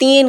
3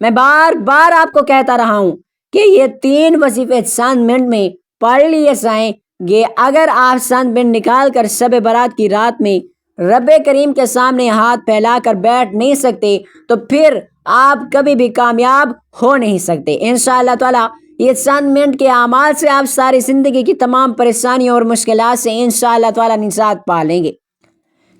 میں بار بار آپ کو کہتا رہا ہوں کہ یہ 3 وظیفے 7 منٹ میں پڑھ لیے جائیں گے۔ اگر آپ 7 منٹ نکال کر شب برات کی رات میں رب کریم کے سامنے ہاتھ پھیلا کر بیٹھ نہیں سکتے تو پھر آپ کبھی بھی کامیاب ہو نہیں سکتے۔ انشاءاللہ تعالی یہ 7 منٹ کے اعمال سے آپ ساری زندگی کی تمام پریشانیوں اور مشکلات سے انشاءاللہ تعالی نجات پا لیں گے۔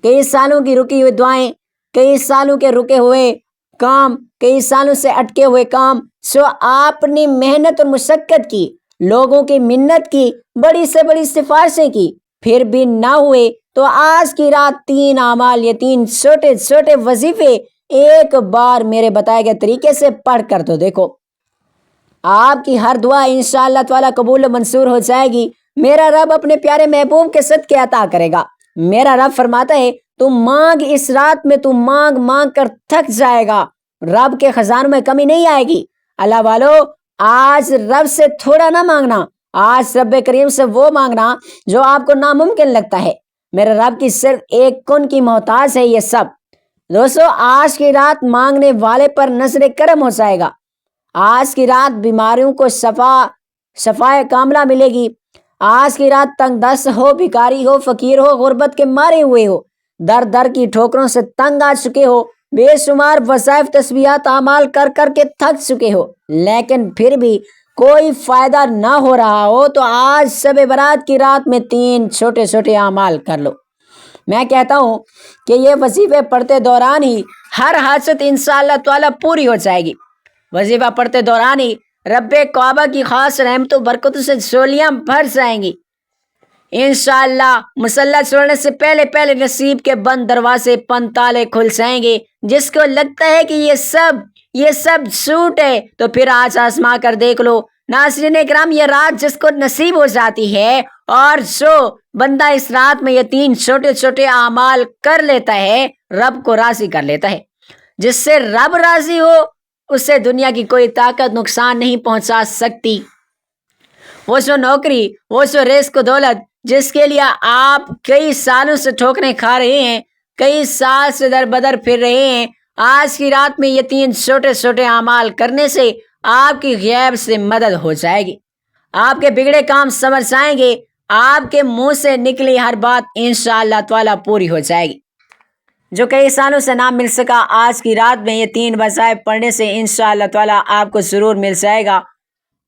کئی سالوں کی رکی ہوئی دعائیں، کئی سالوں کے رکے ہوئے کام، کئی سالوں سے اٹکے ہوئے کام، سو آپ نے محنت اور مشقت کی، لوگوں کی منت کی، بڑی سے بڑی سفارشیں کی، پھر بھی نہ ہوئے تو آج کی رات 3 اعمال، یہ 3 چھوٹے چھوٹے وظیفے ایک بار میرے بتائے گئے طریقے سے پڑھ کر تو دیکھو، آپ کی ہر دعا انشاءاللہ تعالی قبول و منظور ہو جائے گی۔ میرا رب اپنے پیارے محبوب کے صدقے عطا کرے گا۔ میرا رب فرماتا ہے تم مانگ، اس رات میں تم مانگ مانگ کر تھک جائے گا، رب کے خزانوں میں کمی نہیں آئے گی۔ اللہ والو، آج رب سے تھوڑا نہ مانگنا، آج رب کریم سے وہ مانگنا جو آپ کو ناممکن لگتا ہے۔ میرے رب کی صرف ایک کن کی محتاج ہے یہ سب۔ دوستو، آج کی رات مانگنے والے پر نظر کرم ہو جائے گا۔ آج کی رات بیماریوں کو شفائے کاملہ ملے گی۔ آج کی رات تنگ دست ہو، بھکاری ہو، فقیر ہو، غربت کے مارے ہوئے ہو، در در کی ٹھوکروں سے تنگ آ چکے ہو، بے شمار وظائف تسبیحات اعمال کر کر کے تھک چکے ہو، لیکن پھر بھی کوئی فائدہ نہ ہو رہا ہو، تو آج شب برات کی رات میں 3 چھوٹے چھوٹے اعمال کر لو۔ میں کہتا ہوں کہ یہ وظیفے پڑھتے دوران ہی ہر حاجت انشاءاللہ تعالی پوری ہو جائے گی۔ وظیفہ پڑھتے دوران ہی رب کعبہ کی خاص رحمت و برکتوں سے جھولیاں بھر جائیں گی۔ انشاءاللہ مصلی چھوڑنے سے پہلے پہلے نصیب کے بند دروازے پن تالے کھل جائیں گے۔ جس کو لگتا ہے کہ یہ سب جھوٹ ہے تو پھر آج آزما کر دیکھ لو۔ ناظرین اکرام، یہ رات جس کو نصیب ہو جاتی ہے اور جو بندہ اس رات میں یہ 3 چھوٹے چھوٹے اعمال کر لیتا ہے، رب کو راضی کر لیتا ہے۔ جس سے رب راضی ہو اسے دنیا کی کوئی طاقت نقصان نہیں پہنچا سکتی۔ وہ جو نوکری، وہ جو رزق و دولت جس کے لیے آپ کئی سالوں سے ٹھوکریں کھا رہے ہیں، کئی سال سے در بدر پھر رہے ہیں، آج کی رات میں یہ 3 چھوٹے چھوٹے اعمال کرنے سے آپ کی غیب سے مدد ہو جائے گی۔ آپ کے بگڑے کام سمجھ جائیں گے، آپ کے منہ سے نکلی ہر بات انشاءاللہ تعالی پوری ہو جائے گی۔ جو کئی سالوں سے نہ مل سکا، آج کی رات میں یہ 3 وظائف پڑھنے سے انشاءاللہ تعالی آپ کو ضرور مل جائے گا۔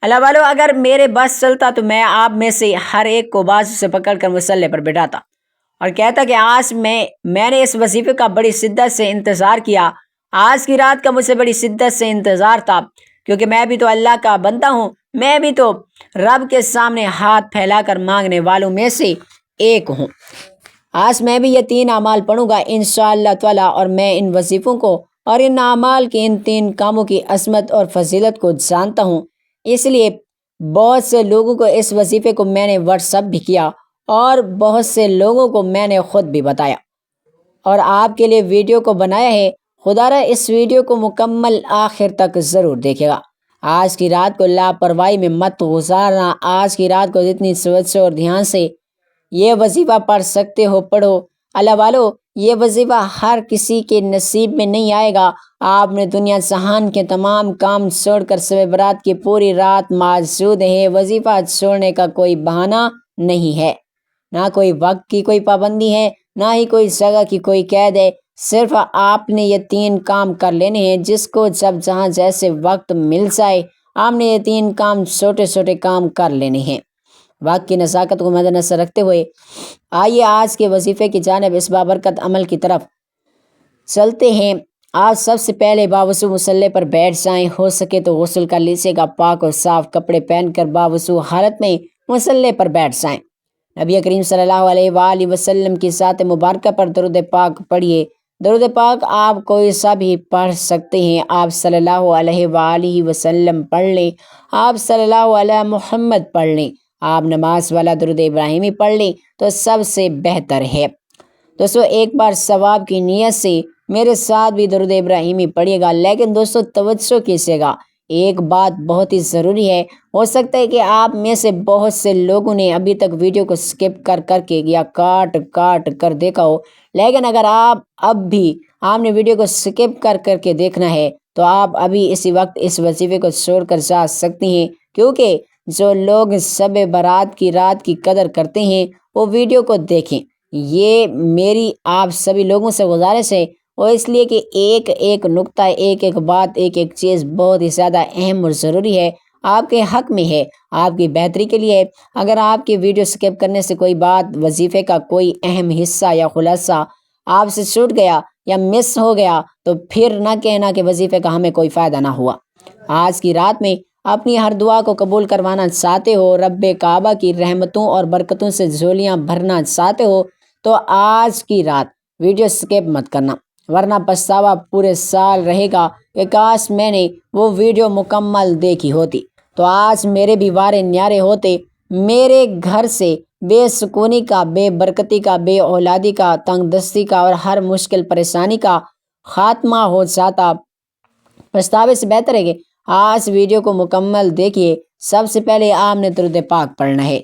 اللہ والو، اگر میرے بس چلتا تو میں آپ میں سے ہر ایک کو بازو سے پکڑ کر مصلی پر بٹھاتا اور کہتا کہ آج میں نے اس وظیفے کا بڑی شدت سے انتظار کیا، آج کی رات کا مجھے بڑی شدت سے انتظار تھا، کیونکہ میں بھی تو اللہ کا بندہ ہوں، میں بھی تو رب کے سامنے ہاتھ پھیلا کر مانگنے والوں میں سے ایک ہوں۔ آج میں بھی یہ 3 اعمال پڑھوں گا انشاءاللہ تعالی، اور میں ان وظیفوں کو اور ان اعمال کے ان 3 کاموں کی عظمت اور فضیلت کو جانتا ہوں، اس لیے بہت سے لوگوں کو اس وظیفے کو میں نے واٹس ایپ بھی کیا اور بہت سے لوگوں کو میں نے خود بھی بتایا اور آپ کے لیے ویڈیو کو بنایا ہے۔ خدا را اس ویڈیو کو مکمل آخر تک ضرور دیکھے گا۔ آج کی رات کو لاپرواہی میں مت گزارنا۔ آج کی رات کو جتنی توجہ اور دھیان سے یہ وظیفہ پڑھ سکتے ہو پڑھو۔ اللہ والو، یہ وظیفہ ہر کسی کے نصیب میں نہیں آئے گا۔ آپ نے دنیا جہان کے تمام کام چھوڑ کر شب برات کی پوری رات موجود ہے۔ وظیفہ چھوڑنے کا کوئی بہانہ نہیں ہے، نہ کوئی وقت کی کوئی پابندی ہے، نہ ہی کوئی جگہ کی کوئی قید ہے۔ صرف آپ نے یہ 3 کام کر لینے ہیں، جس کو جب جہاں جیسے وقت مل جائے آپ نے یہ 3 کام چھوٹے چھوٹے کام کر لینے ہیں۔ وقت کی نزاکت کو مد نظر رکھتے ہوئے آئیے آج کے وظیفے کی جانب اس بابرکت عمل کی طرف چلتے ہیں۔ آج سب سے پہلے باوضو مصلی پر بیٹھ جائیں، ہو سکے تو غسل کر لیجیے گا، پاک اور صاف کپڑے پہن کر باوضو حالت میں مصلی پر بیٹھ جائیں۔ نبی کریم صلی اللہ علیہ وآلہ وسلم کی ذات مبارکہ پر درود پاک پڑھیے۔ درود پاک آپ کوئی سا بھی پڑھ سکتے ہیں، آپ صلی اللہ علیہ وآلہ وسلم پڑھ لیں، آپ صلی اللہ علیہ محمد پڑھ لیں، آپ نماز والا درود ابراہیمی پڑھ لیں تو سب سے بہتر ہے۔ دوستو، ایک بار ثواب کی نیت سے میرے ساتھ بھی درود ابراہیمی پڑھیے گا، لیکن دوستو توجہ کیجیے گا، ایک بات بہت ہی ضروری ہے۔ ہو سکتا ہے کہ آپ میں سے بہت سے لوگوں نے ابھی تک ویڈیو کو سکپ کر کر کے یا کاٹ کر دیکھا ہو، لیکن اگر آپ نے ویڈیو کو سکپ کر کے دیکھنا ہے تو آپ ابھی اسی وقت اس وظیفے کو چھوڑ کر جا سکتی ہیں، کیونکہ جو لوگ شب برات کی رات کی قدر کرتے ہیں وہ ویڈیو کو دیکھیں۔ یہ میری آپ سبھی لوگوں سے گزارش ہے، اور اس لیے کہ ایک ایک نقطہ، ایک ایک بات، ایک ایک چیز بہت ہی زیادہ اہم اور ضروری ہے، آپ کے حق میں ہے، آپ کی بہتری کے لیے ہے۔ اگر آپ کی ویڈیو سکپ کرنے سے کوئی بات، وظیفے کا کوئی اہم حصہ یا خلاصہ آپ سے چھوٹ گیا یا مس ہو گیا تو پھر نہ کہنا کہ وظیفے کا ہمیں کوئی فائدہ نہ ہوا۔ آج کی رات میں اپنی ہر دعا کو قبول کروانا چاہتے ہو، رب کعبہ کی رحمتوں اور برکتوں سے جھولیاں بھرنا چاہتے ہو، تو آج کی رات ویڈیو سکپ مت کرنا، ورنہ پچھتاوا پورے سال رہے گا کہ کاش میں نے وہ ویڈیو مکمل دیکھی ہوتی، تو آج میرے بھی وارے نیارے ہوتے، میرے گھر سے بے سکونی کا، بے برکتی کا، بے اولادی کا، تنگ دستی کا اور ہر مشکل پریشانی کا خاتمہ ہو جاتا۔ پچھتاوے سے بہتر ہے کہ آج ویڈیو کو مکمل دیکھیے۔ سب سے پہلے آپ نے درود پاک پڑھنا ہے۔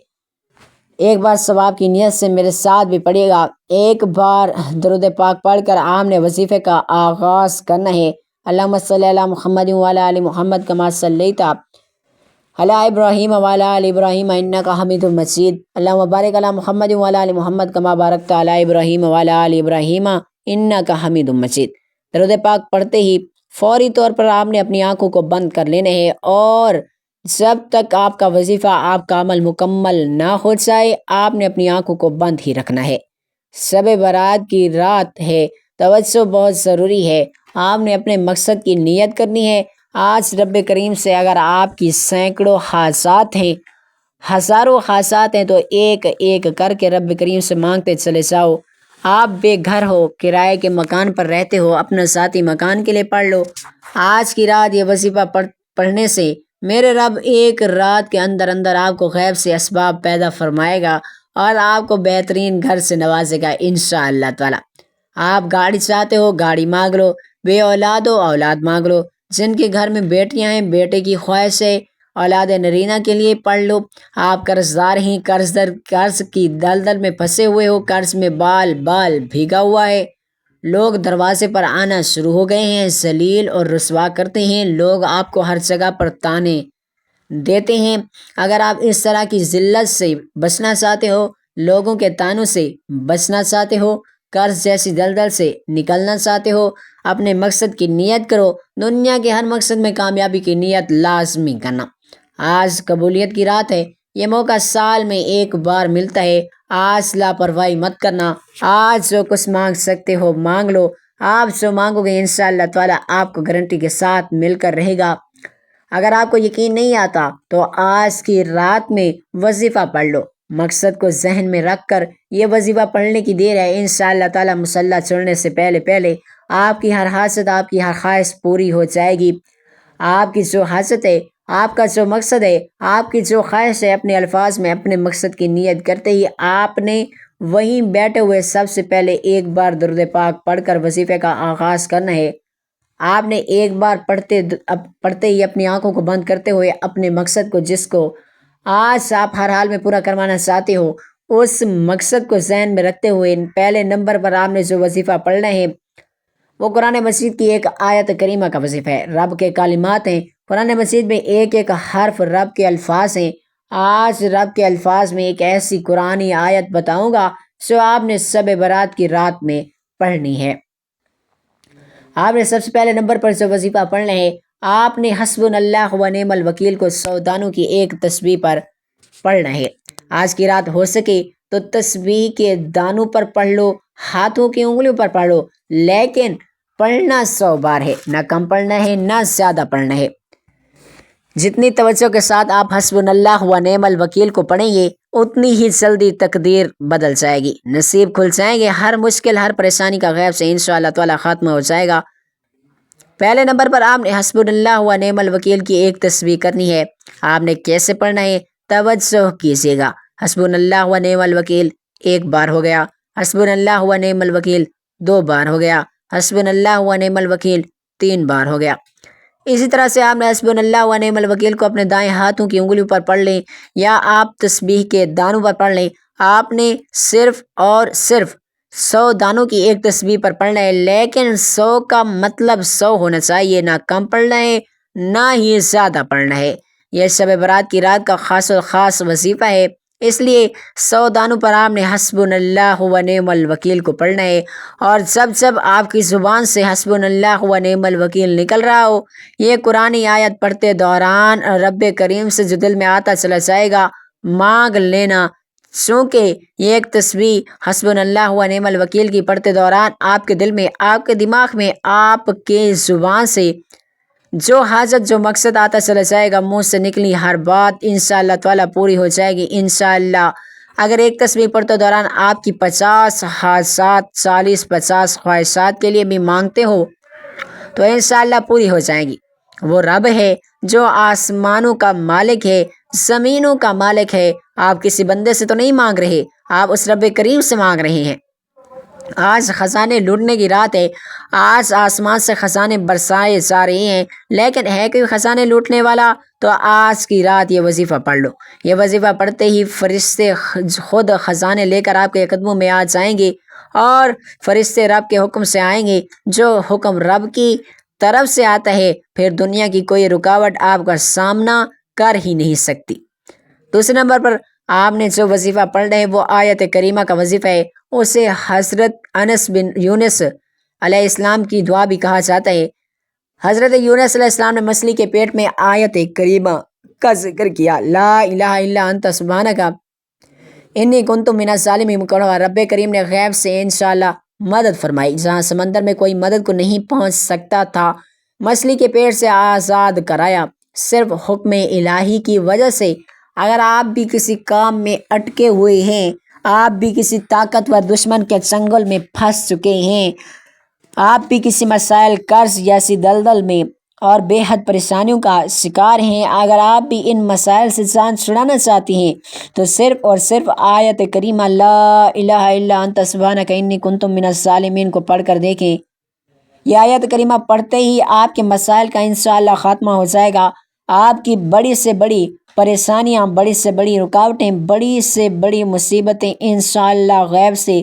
ایک بار ثواب کی نیت سے میرے ساتھ بھی پڑھیے گا۔ ایک بار درود پاک پڑھ کر آپ نے وظیفے کا آغاز کرنا ہے۔ اللہم صلی علی محمد وعلی آل محمد کما صلیت علی ابراہیم وعلی آل ابراہیم انک حمید مجید، اللہم بارک علی محمد وعلی آل محمد کما بارکت علی ابراہیم وعلی آل ابراہیم انک حمید مجید۔ درود پاک پڑھتے ہی فوری طور پر آپ نے اپنی آنکھوں کو بند کر لینے ہے، اور جب تک آپ کا وظیفہ، آپ کا عمل مکمل نہ ہو جائے، آپ نے اپنی آنکھوں کو بند ہی رکھنا ہے۔ شب برات کی رات ہے، توجہ بہت ضروری ہے۔ آپ نے اپنے مقصد کی نیت کرنی ہے۔ آج رب کریم سے اگر آپ کی سینکڑوں خواہشات ہیں، ہزاروں خواہشات ہیں، تو ایک ایک کر کے رب کریم سے مانگتے چلے جاؤ۔ آپ بے گھر ہو، کرائے کے مکان پر رہتے ہو، اپنے ذاتی مکان کے لیے پڑھ لو۔ آج کی رات یہ وظیفہ پڑھنے سے میرے رب ایک رات کے اندر اندر آپ کو غیب سے اسباب پیدا فرمائے گا اور آپ کو بہترین گھر سے نوازے گا انشاءاللہ تعالی۔ آپ گاڑی چاہتے ہو، گاڑی مانگ لو، بے اولاد ہو، اولاد مانگ لو، جن کے گھر میں بیٹیاں ہیں، بیٹے کی خواہش ہے، اولاد نرینہ کے لیے پڑھ لو۔ آپ قرض دار ہیں، قرض کی دلدل میں پھنسے ہوئے ہو، قرض میں بال بال بھیگا ہوا ہے، لوگ دروازے پر آنا شروع ہو گئے ہیں، ذلیل اور رسوا کرتے ہیں، لوگ آپ کو ہر جگہ پر تانے دیتے ہیں۔ اگر آپ اس طرح کی ذلت سے بچنا چاہتے ہو، لوگوں کے تانوں سے بچنا چاہتے ہو، قرض جیسی دلدل سے نکلنا چاہتے ہو، اپنے مقصد کی نیت کرو۔ دنیا کے ہر مقصد میں کامیابی کی نیت لازمی کرنا۔ آج قبولیت کی رات ہے، یہ موقع سال میں ایک بار ملتا ہے۔ آج لاپرواہی مت کرنا۔ آج جو کچھ مانگ سکتے ہو مانگ لو۔ آپ جو مانگو گے انشاءاللہ تعالی آپ کو گارنٹی کے ساتھ مل کر رہے گا۔ اگر آپ کو یقین نہیں آتا تو آج کی رات میں وظیفہ پڑھ لو۔ مقصد کو ذہن میں رکھ کر یہ وظیفہ پڑھنے کی دیر ہے۔ انشاءاللہ تعالی مصلی چھوڑنے سے پہلے پہلے آپ کی ہر حاجت، آپ کی ہر خواہش پوری ہو جائے گی۔ آپ کی جو حاجت ہے، آپ کا جو مقصد ہے، آپ کی جو خواہش ہے، اپنے الفاظ میں اپنے مقصد کی نیت کرتے ہی آپ نے وہیں بیٹھے ہوئے سب سے پہلے ایک بار درود پاک پڑھ کر وظیفے کا آغاز کرنا ہے۔ آپ نے ایک بار پڑھتے ہی اپنی آنکھوں کو بند کرتے ہوئے اپنے مقصد کو، جس کو آج آپ ہر حال میں پورا کروانا چاہتے ہو، اس مقصد کو ذہن میں رکھتے ہوئے پہلے نمبر پر آپ نے جو وظیفہ پڑھنا ہے وہ قرآن مجید کی ایک آیت کریمہ کا وظیفہ ہے۔ رب کے کلمات ہیں، قرآن مجید میں ایک ایک حرف رب کے الفاظ ہیں۔ آج رب کے الفاظ میں ایک ایسی قرآنی آیت بتاؤں گا جو آپ نے شب برات کی رات میں پڑھنی ہے۔ آپ نے سب سے پہلے نمبر پر جو وظیفہ پڑھنا ہے، آپ نے حسبنا اللہ و نعم الوکیل کو 100 دانوں کی ایک تسبیح پر پڑھنا ہے۔ آج کی رات ہو سکے تو تسبیح کے دانوں پر پڑھ لو، ہاتھوں کی انگلیوں پر پڑھ لو، لیکن پڑھنا 100 بار ہے، نہ کم پڑھنا ہے نہ زیادہ پڑھنا ہے۔ جتنی توجہ کے ساتھ آپ حسبنا اللہ و نعم الوکیل کو پڑھیں گے، اتنی ہی جلدی تقدیر بدل جائے گی، نصیب کھل جائیں گے، ہر مشکل، ہر پریشانی کا غیب سے انشاءاللہ تعالی خاتمہ ہو جائے گا۔ پہلے نمبر پر آپ نے حسبنا اللہ و نعم الوکیل کی ایک تسبیح کرنی ہے۔ آپ نے کیسے پڑھنا ہے، توجہ کیجیے گا۔ حسبنا اللہ و نعم الوکیل 1 بار ہو گیا، حسبنا اللہ و نعم الوکیل 2 بار ہو گیا، حسبنا اللہ و نعم الوکیل 3 بار ہو گیا۔ اسی طرح سے آپ نے حسبنا اللہ و نعم الوکیل کو اپنے دائیں ہاتھوں کی انگلیوں پر پڑھ لیں، یا آپ تسبیح کے دانوں پر پڑھ لیں۔ آپ نے صرف اور صرف 100 دانوں کی ایک تسبیح پر پڑھنا ہے، لیکن 100 کا مطلب 100 ہونا چاہیے، نہ کم پڑھنا ہے نہ ہی زیادہ پڑھنا ہے۔ یہ شب برات کی رات کا خاص و خاص وظیفہ ہے، اس لیے 100 دانوں پر آپ نے حسبنا اللہ و نعم الوکیل کو پڑھنا ہے، اور جب آپ کی زبان سے حسبنا اللہ و نعم الوکیل نکل رہا ہو، یہ قرآنی آیت پڑھتے دوران رب کریم سے جو دل میں آتا چلا جائے گا مانگ لینا، چونکہ یہ ایک تسبیح حسبنا اللہ و نعم الوکیل کی پڑھتے دوران آپ کے دل میں، آپ کے دماغ میں، آپ کے زبان سے جو حاجت، جو مقصد آتا چلا جائے گا، منہ سے نکلی ہر بات انشاءاللہ تعالیٰ پوری ہو جائے گی انشاءاللہ۔ اگر ایک تسبیح پڑھتے دوران آپ کی 50 حاجات، 40-50 خواہشات کے لیے بھی مانگتے ہو تو انشاءاللہ پوری ہو جائیں گی۔ وہ رب ہے جو آسمانوں کا مالک ہے، زمینوں کا مالک ہے۔ آپ کسی بندے سے تو نہیں مانگ رہے، آپ اس رب کریم سے مانگ رہے ہیں۔ آج خزانے لوٹنے کی رات ہے، آج آسمان سے خزانے برسائے جا رہے ہیں، لیکن ہے کوئی خزانے لوٹنے والا؟ تو آج کی رات یہ وظیفہ پڑھ لو۔ یہ وظیفہ پڑھتے ہی فرشتے خود خزانے لے کر آپ کے قدموں میں آ جائیں گے، اور فرشتے رب کے حکم سے آئیں گے، جو حکم رب کی طرف سے آتا ہے پھر دنیا کی کوئی رکاوٹ آپ کا سامنا کر ہی نہیں سکتی۔ دوسرے نمبر پر آپ نے جو وظیفہ پڑھنا ہے وہ آیت کریمہ کا وظیفہ ہے، اسے حضرت انس بن یونس علیہ السلام کی دعا بھی کہا جاتا ہے۔ حضرت یونس علیہ السلام نے مچھلی کے پیٹ میں آیت کریمہ کا ذکر کیا، لا الہ الا انت سبحانک انی کنت من الظالمین، رب کریم نے غیب سے انشاءاللہ مدد فرمائی، جہاں سمندر میں کوئی مدد کو نہیں پہنچ سکتا تھا، مچھلی کے پیٹ سے آزاد کرایا صرف حکم الہی کی وجہ سے۔ اگر آپ بھی کسی کام میں اٹکے ہوئے ہیں، آپ بھی کسی طاقتور دشمن کے چنگل میں پھنس چکے ہیں، آپ بھی کسی مسائل، قرض جیسی دلدل میں اور بے حد پریشانیوں کا شکار ہیں، اگر آپ بھی ان مسائل سے جان چھڑانا چاہتی ہیں تو صرف اور صرف آیت کریمہ لا الہ الا انت سبحانک انی کنت من الظالمین کو پڑھ کر دیکھیں۔ یہ آیت کریمہ پڑھتے ہی آپ کے مسائل کا انشاءاللہ خاتمہ ہو جائے گا، آپ کی بڑی سے بڑی پریشانیاں، بڑی سے بڑی رکاوٹیں، بڑی سے بڑی مصیبتیں انشاءاللہ غیب سے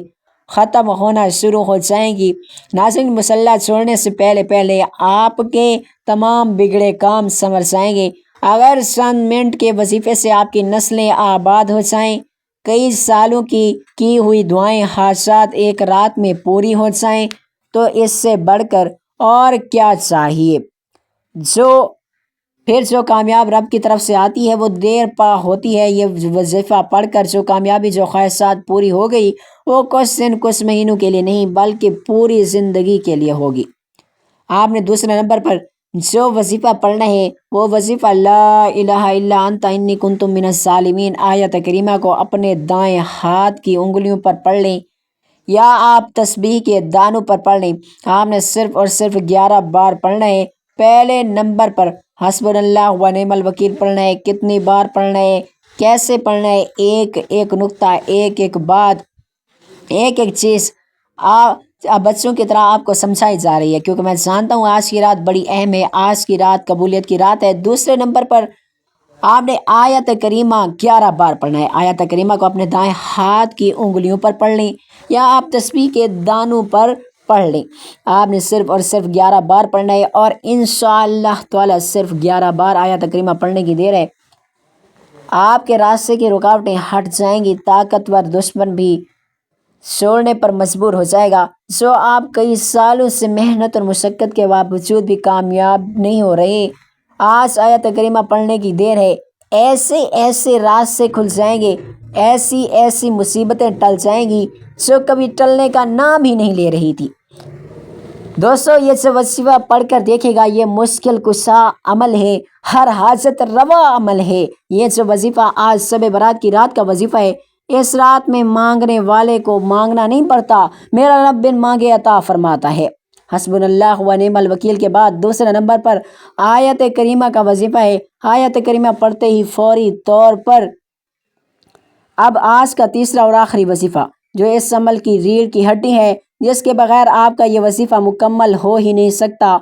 ختم ہونا شروع ہو جائیں گی۔ ناظرین، مسلح چھوڑنے سے پہلے آپ کے تمام بگڑے کام سنور جائیں گے۔ اگر چند منٹ کے وظیفے سے آپ کی نسلیں آباد ہو جائیں، کئی سالوں کی ہوئی دعائیں، حاجات ایک رات میں پوری ہو جائیں، تو اس سے بڑھ کر اور کیا چاہیے؟ جو کامیاب رب کی طرف سے آتی ہے وہ دیر پا ہوتی ہے۔ یہ وظیفہ پڑھ کر جو کامیابی، جو خواہشات پوری ہو گئی، وہ کچھ دن، کچھ مہینوں کے لیے نہیں بلکہ پوری زندگی کے لیے ہوگی۔ آپ نے دوسرے نمبر پر جو وظیفہ پڑھنا ہے وہ وظیفہ لا الہ الا انت انی کنت من الظالمین آیت کریمہ کو اپنے دائیں ہاتھ کی انگلیوں پر پڑھ لیں، یا آپ تسبیح کے دانوں پر پڑھ لیں۔ آپ نے صرف اور صرف 11 بار پڑھنا ہے۔ پہلے نمبر پر حسبنا اللہ و نعم الوکیل پڑھنا ہے۔ کتنی بار پڑھنا ہے، کیسے پڑھنا ہے، ایک ایک نقطہ، ایک ایک بات، ایک ایک چیز بچوں کی طرح آپ کو سمجھائی جا رہی ہے، کیونکہ میں جانتا ہوں آج کی رات بڑی اہم ہے، آج کی رات قبولیت کی رات ہے۔ دوسرے نمبر پر آپ نے آیت کریمہ 11 بار پڑھنا ہے۔ آیت کریمہ کو اپنے دائیں ہاتھ کی انگلیوں پر پڑھ لیں، یا آپ تسبیح کے دانوں پر پڑھ لیں۔ آپ نے صرف اور صرف 11 بار پڑھنا ہے، اور انشاءاللہ تعالی صرف 11 بار آیت کریمہ پڑھنے کی دیر ہے۔ آپ کے راستے کی رکاوٹیں ہٹ جائیں گی، طاقتور دشمن بھی چھوڑنے پر مجبور ہو جائے گا۔ جو آپ کئی سالوں سے محنت اور مشقت کے باوجود بھی کامیاب نہیں ہو رہے، آج آیت کریمہ پڑھنے کی دیر ہے۔ ایسے ایسے راستے کھل جائیں گے، ایسی ایسی مصیبتیں ٹل جائیں گی جو کبھی ٹلنے کا نام ہی نہیں لے رہی تھی۔ دوستو، یہ جو وظیفہ پڑھ کر دیکھے گا، یہ مشکل کشا عمل ہے، ہر حاجت روا عمل ہے۔ یہ جو وظیفہ آج شب برات کی رات کا وظیفہ ہے، اس رات میں مانگنے والے کو مانگنا نہیں پڑتا، میرا رب بن مانگے عطا فرماتا ہے۔ حسبنا اللہ و نعم الوکیل کے بعد دوسرے نمبر پر آیت کریمہ کا وظیفہ ہے۔ آیت کریمہ پڑھتے ہی فوری طور پر اب آج کا تیسرا اور آخری وظیفہ، جو اس عمل کی ریڑھ کی ہڈی ہے، جس کے بغیر آپ کا یہ وظیفہ مکمل ہو ہی نہیں سکتا۔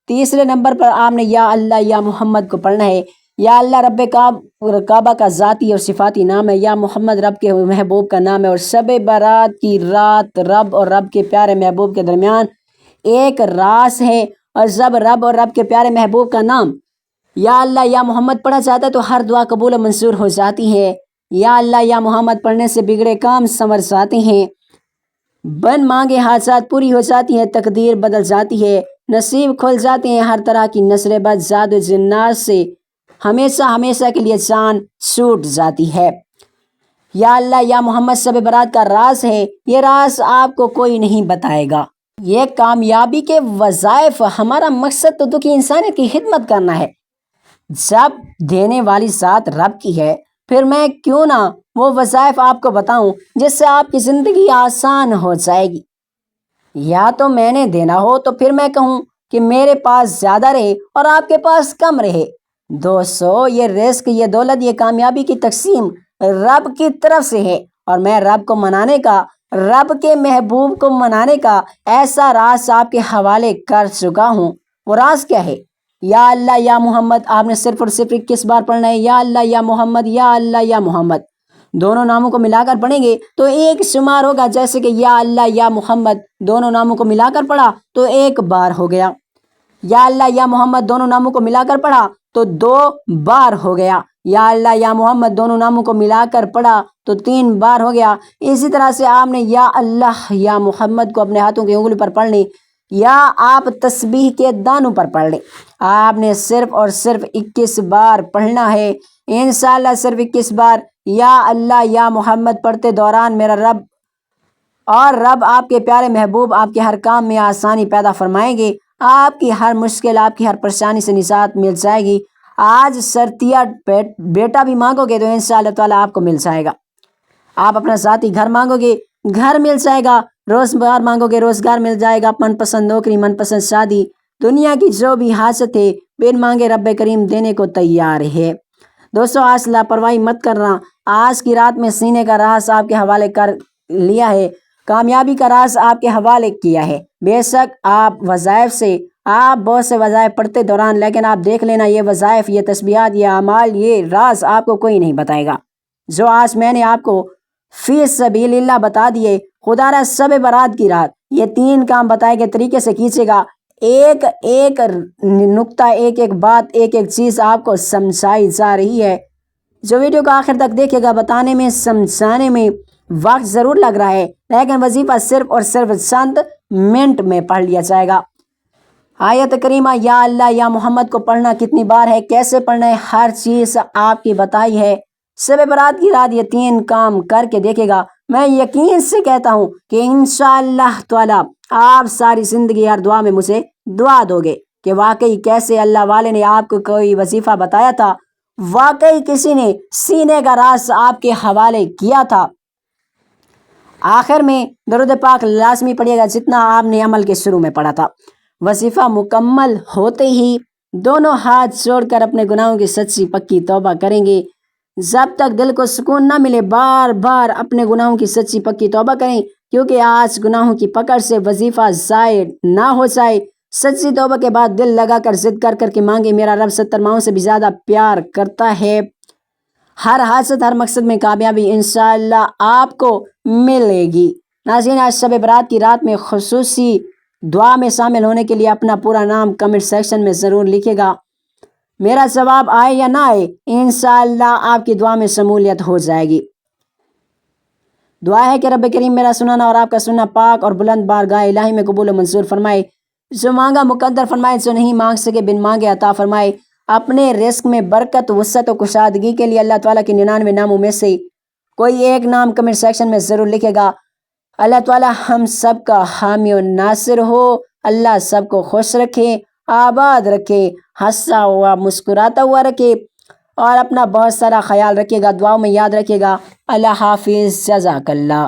تیسرے نمبر پر آپ نے یا اللہ یا محمد کو پڑھنا ہے۔ یا اللہ رب کعبہ کا ذاتی اور صفاتی نام ہے، یا محمد رب کے محبوب کا نام ہے، اور شب برات کی رات رب اور رب کے پیارے محبوب کے درمیان ایک راز ہے، اور جب رب اور رب کے پیارے محبوب کا نام یا اللہ یا محمد پڑھا جاتا ہے تو ہر دعا قبول و منظور ہو جاتی ہے۔ یا اللہ یا محمد پڑھنے سے بگڑے کام سنور جاتے ہیں، بن مانگے حاجات پوری ہو جاتی ہیں، تقدیر بدل جاتی ہے، نصیب کھل جاتے ہیں، ہر طرح کی نصر بد زاد و جنات سے ہمیشہ ہمیشہ کے لیے جان چھوٹ جاتی ہے۔ یا اللہ یا محمد شب برات کا راز ہے، یہ راز آپ کو کوئی نہیں بتائے گا۔ یہ کامیابی کے وظائف، ہمارا مقصد تو دکھی انسانیت کی خدمت کرنا ہے۔ جب دینے والی ذات رب کی ہے، پھر میں کیوں نہ وہ وظائف آپ کو بتاؤں جس سے آپ کی زندگی آسان ہو جائے گی۔ یا تو میں نے دینا ہو تو پھر میں کہوں کہ میرے پاس زیادہ رہے اور آپ کے پاس کم رہے۔ دوستو، یہ رزق، یہ دولت، یہ کامیابی کی تقسیم رب کی طرف سے ہے، اور میں رب کو منانے کا، رب کے محبوب کو منانے کا ایسا راز آپ کے حوالے کر چکا ہوں۔ وہ راز کیا ہے؟ یا اللہ یا محمد آپ نے صرف اور صرف 21 بار پڑھنا ہے۔ یا اللہ یا محمد، یا اللہ یا محمد، دونوں ناموں کو ملا کر پڑھیں گے تو ایک شمار ہوگا، جیسے کہ یا اللہ یا محمد دونوں ناموں کو ملا کر پڑھا تو 1 بار ہو گیا، یا اللہ یا محمد دونوں ناموں کو ملا کر پڑھا تو 2 بار ہو گیا، یا اللہ یا محمد دونوں ناموں کو ملا کر پڑھا تو 3 بار ہو گیا۔ اسی طرح سے آپ نے یا اللہ یا محمد کو اپنے ہاتھوں کی انگلی پر پڑھ لیں، یا آپ تسبیح کے دانوں پر پڑھ لیں۔ آپ نے صرف اور صرف 21 بار پڑھنا ہے، انشاءاللہ صرف 21 بار یا اللہ یا محمد پڑھتے دوران میرا رب اور رب آپ کے پیارے محبوب آپ کے ہر کام میں آسانی پیدا فرمائیں گے، آپ کی ہر مشکل، آپ کی ہر پریشانی سے نجات مل جائے گی۔ آج سرتیا بیٹا بھی مانگو گے تو انشاءاللہ تعالیٰ آپ کو مل جائے گا۔ آپ اپنا ذاتی گھر مانگو گے، گھر مل جائے گا، روزگار مانگو گے، روزگار مل جائے گا، من پسند نوکری، من پسند شادی، دنیا کی جو بھی حاجت ہے بن مانگے رب کریم دینے کو تیار ہے۔ دوستو، آج لاپرواہی مت کرنا۔ آج کی رات میں سینے کا راز آپ کے حوالے کر لیا ہے، کامیابی کا راز آپ کے حوالے کیا ہے۔ بے شک آپ وظائف سے، آپ بہت سے وظائف پڑھتے دوران، لیکن آپ دیکھ لینا یہ وظائف، یہ تسبیحات، یہ اعمال، یہ راز آپ کو کوئی نہیں بتائے گا جو آج میں نے آپ کو فی سبیل اللہ بتا دیے۔ خدا را شب برات کی رات یہ 3 کام بتائے گئے طریقے سے کیجیے گا، ایک ایک نقطہ، ایک ایک بات، ایک ایک چیز آپ کو سمجھائی جا رہی ہے۔ جو ویڈیو کو آخر تک دیکھے گا، بتانے میں، سمجھانے میں وقت ضرور لگ رہا ہے، لیکن وظیفہ صرف اور صرف چند منٹ میں پڑھ لیا جائے گا۔ آیت کریمہ یا اللہ یا محمد کو پڑھنا کتنی بار ہے، کیسے پڑھنا ہے، ہر چیز آپ کی بتائی ہے۔ شب برات کی رات یہ 3 کام کر کے دیکھے گا، میں یقین سے کہتا ہوں کہ انشاءاللہ تعالی آپ ساری زندگی ہر دعا میں مجھے دعا دو گے کہ واقعی کیسے اللہ والے نے آپ کو کوئی وظیفہ بتایا تھا، واقعی کسی نے سینے کا راز آپ کے حوالے کیا تھا۔ آخر میں درود پاک لازمی پڑھیے گا جتنا آپ نے عمل کے شروع میں پڑھا تھا۔ وظیفہ مکمل ہوتے ہی دونوں ہاتھ جوڑ کر اپنے گناہوں کی سچی پکی توبہ کریں گے۔ جب تک دل کو سکون نہ ملے بار بار اپنے گناہوں کی سچی پکی توبہ کریں، کیونکہ آج گناہوں کی پکڑ سے وظیفہ ضائع نہ ہو جائے۔ سچی توبہ کے بعد دل لگا کر ضد کر کر کے مانگے، میرا رب 70 ماہوں سے بھی زیادہ پیار کرتا ہے۔ ہر حاجت، ہر مقصد میں کامیابی انشاءاللہ آپ کو ملے گی۔ ناظرین، آج شب برات کی رات میں خصوصی دعا میں شامل ہونے کے لیے اپنا پورا نام کمنٹ سیکشن میں ضرور لکھے گا۔ میرا جواب آئے یا نہ آئے، انشاءاللہ آپ کی دعا میں شمولیت ہو جائے گی۔ دعا ہے کہ رب کریم میرا سنانا اور آپ کا سننا پاک اور بلند بارگاہ الہی میں قبول و منظور فرمائے، جو مانگا مقدر فرمائے، جو نہیں مانگ سکے بن مانگے عطا فرمائے۔ اپنے رزق میں برکت، وسعت و کشادگی کے لیے اللہ تعالیٰ کے 99 ناموں میں سے کوئی ایک نام کمنٹ سیکشن میں ضرور لکھے گا۔ اللہ تعالیٰ ہم سب کا حامی و ناصر ہو۔ اللہ سب کو خوش رکھے، آباد رکھے، ہنسا ہوا مسکراتا ہوا رکھے، اور اپنا بہت سارا خیال رکھیے گا، دعاؤں میں یاد رکھیے گا۔ اللہ حافظ، جزاک اللہ۔